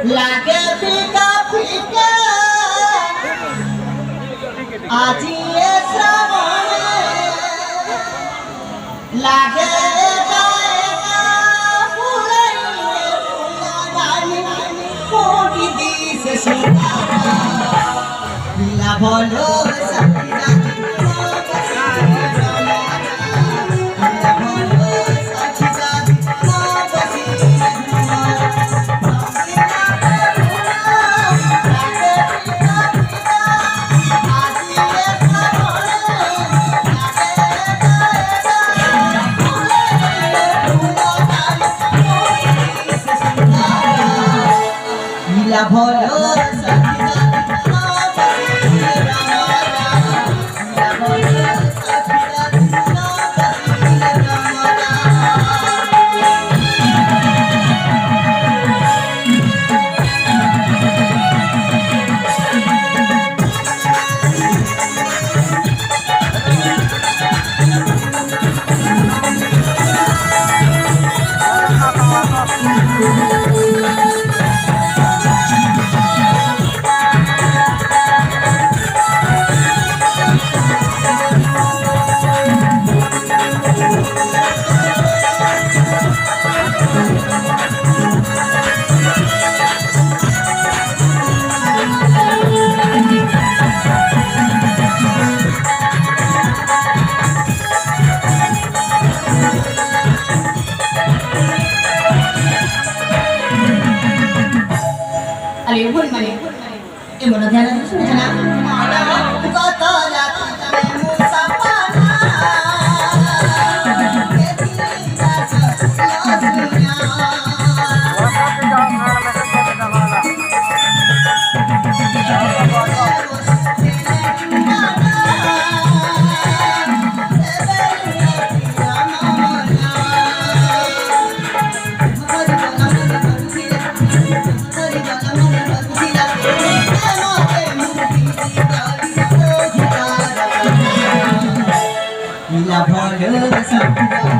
लागे फीका फीका आज ये श्रावण लागे गाएगा फूलैले फूलदानी कोटी दिस सीतारा लीला भलो सखीरा लीला भलो अरे बोल मने ए मन ध्यान सुन ना कत रात में मुसा पाना के दिला सया दुनिया लीला भलो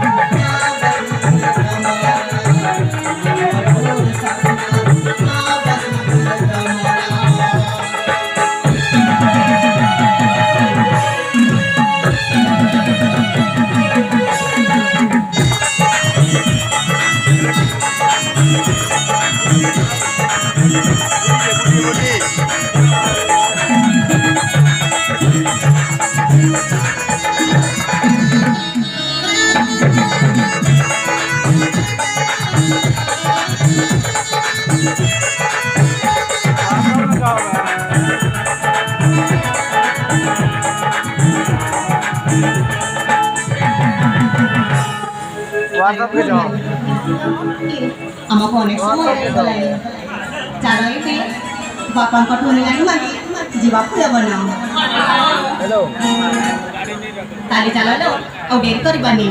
WhatsApp ke jawab. Ama ko next mo cara ini bapak patungan ini mani jiwa aku ya bana. Hello. Tali calo lo, au deri kori bani.